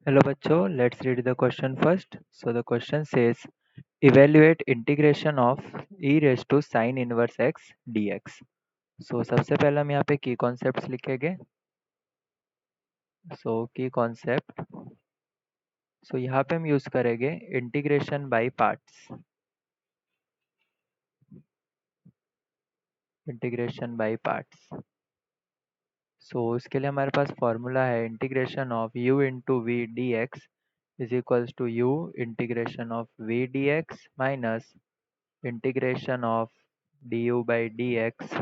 Hello बच्चों, let's read the question first. So the question says, evaluate integration of e raised to sin inverse x dx. So सबसे पहले हम यहाँ पे की कॉन्सेप्ट्स लिखेंगे. So की कॉन्सेप्ट, so यहाँ पे हम यूज करेंगे integration by parts. Integration by parts. So इसके लिए हमारे पास फॉर्मूला है integration of u into V D X is equals to u integration of v D X minus integration of du by dx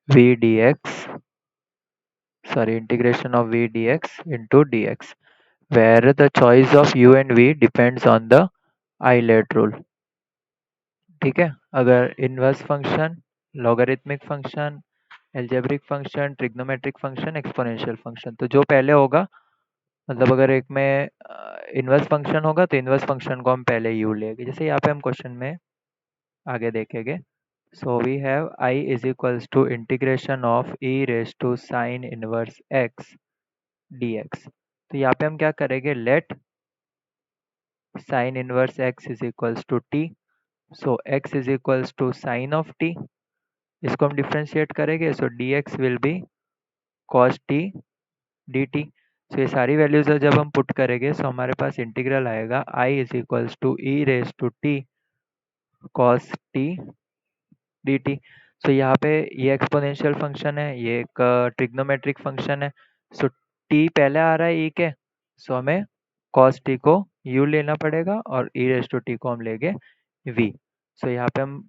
v dx, sorry, integration of v dx into dx, where the choice of u and v depends on the Euler rule. ठीक है. अगर inverse function, logarithmic function, algebraic function, trigonometric function, exponential function, तो जो पहले होगा, मतलब अगर एक में इनवर्स फंक्शन होगा तो इनवर्स फंक्शन को हम पहले u लेंगे, जैसे यहाँ पे हम क्वेश्चन में आगे देखेंगे. So we have I is equals to integration of e raised to sin inverse x dx. तो यहाँ पे हम क्या करेंगे, let sin inverse x is equals to t. So x is equals to sin of t. इसको हम differentiate करेंगे, so dx will be cos t dt. So ये सारी वैल्यूज जब हम पुट करेंगे, so हमारे पास इंटीग्रल आएगा I is equals to e raised to t cos t dt. सो यहाँ पे ये एक्सपोनेंशियल फंक्शन है, ये एक ट्रिग्नोमेट्रिक फंक्शन है. सो t पहले आ रहा है e के, सो हमें cos t को u लेना पड़ेगा और e रेस टू t को हम लेंगे v. सो यहाँ पे हम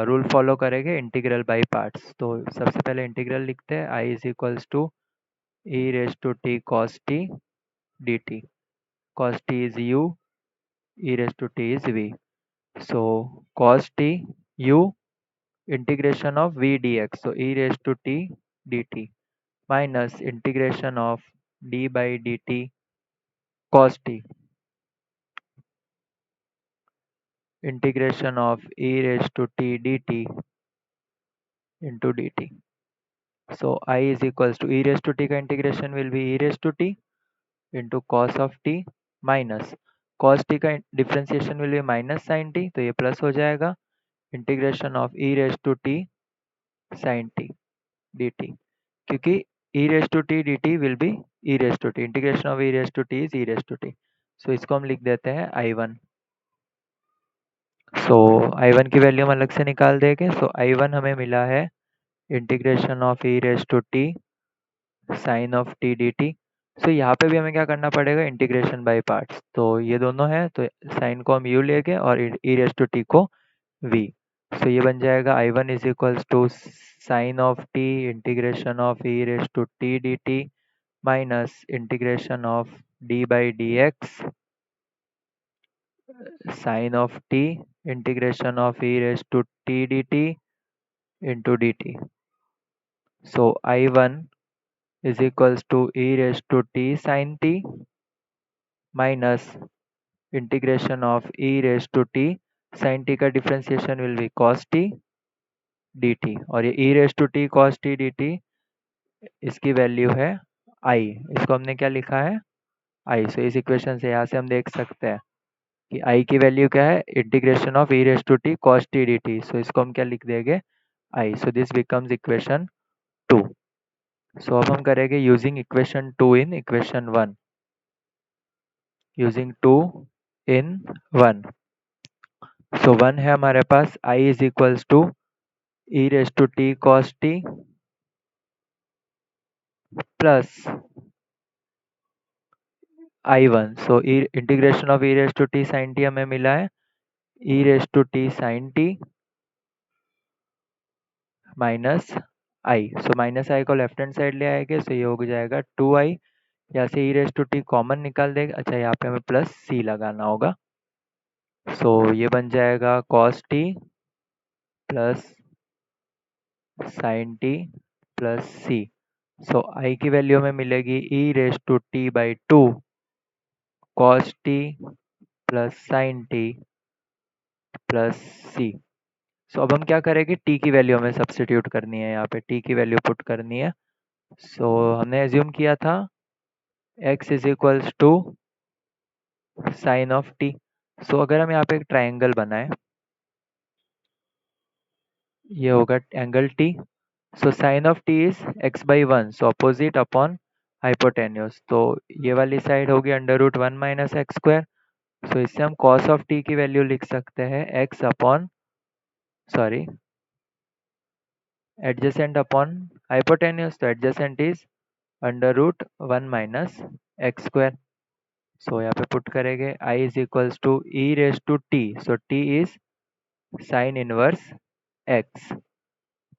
रूल फॉलो करेंगे इंटीग्रल बाय पार्ट्स. तो सबसे पहले इंटीग्रल लिखते हैं I is equals to e raise to t cos t dt. cos t is u, e raise to t is v. So cos t u integration of v dx, so e raised to t dt minus integration of d by dt cos t integration of e raised to t dt into dt. So I is equals to e raised to t का integration will be e raised to t into cos of t minus cos t का differentiation will be minus sin t, तो ये plus हो जाएगा integration of e raised to t sin t dt, क्योंकि e raised to t dt will be e raised to t, integration of e raised to t is e raised to t. So इसको हम लिख देते हैं I1. सो I1 की value हम अलग से निकाल देंगे. सो I1 हमें मिला है integration of e raised to t sin of t dt. सो यहाँ पे भी हमें क्या करना पड़ेगा, इंटीग्रेशन बाय पार्ट्स. तो ये दोनों है, तो साइन को हम u लेंगे और e raised to t को v. सो ये बन जाएगा I1 is equals to sine of t integration of e raised to t dt minus integration of d by dx sin of t integration of e raised to t dt into dt. So I1 is equals to e raised to t sin t minus integration of e raised to t sin t का differentiation will be cos t dt, और ये e raised to t cos t dt इसकी value है I. इसको हमने क्या लिखा है, I. सो इस इक्वेशन से यहाँ से हम देख सकते हैं कि I की वैल्यू क्या है, integration of e raised to t cos t dt. So इसको हम क्या लिख देंगे, I. So this becomes equation 2. So अब हम करेंगे using equation 2 in equation 1. Using 2 in 1. So 1 है हमारे पास I is equals to e raised to t cos t plus I1. So integration of e raised to t sin t हमें मिला है e raised to t sin t minus I. So minus I को left hand side ले आएंगे, सो ये हो जाएगा 2I. यहाँ से e raised to t common निकाल देंगे. अच्छा, यहाँ पे हमें प्लस c लगाना होगा. सो ये बन जाएगा cos t plus sin t plus c. So I की वैल्यू हमें मिलेगी e raised to t by 2 cos t plus sin t plus c. सो अब हम क्या करेंगे, t की वैल्यू हमें सब्स्टिट्यूट करनी है, यहाँ पे t की वैल्यू पुट करनी है. सो हमने एज्यूम किया था x is equals to sine of T. So अगर हम यहाँ पे एक ट्राइंगल बनाए, ये होगा angle T. So sine of T is x by one, so opposite upon hypotenuse. तो ये वाली साइड होगी under root one minus X square. So इससे हम कॉस ऑफ टी की वैल्यू लिख सकते हैं x upon, sorry, adjacent upon hypotenuse. तो adjacent is under root one minus X square. So यहाँ पे पुट करेंगे i is equals to e raise to t. So t is sine inverse x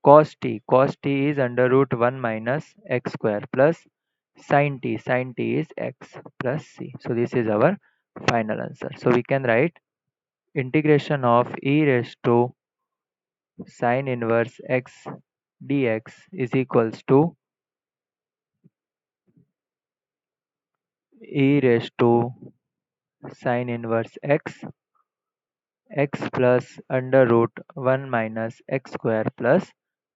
cos t is under root 1 minus x square plus sin t is x plus c. So this is our final answer. So we can write integration of e raised to sin inverse x dx is equals to e raised to sin inverse x plus under root 1 minus x square plus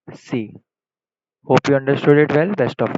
c. Hope you understood it well. Best of luck.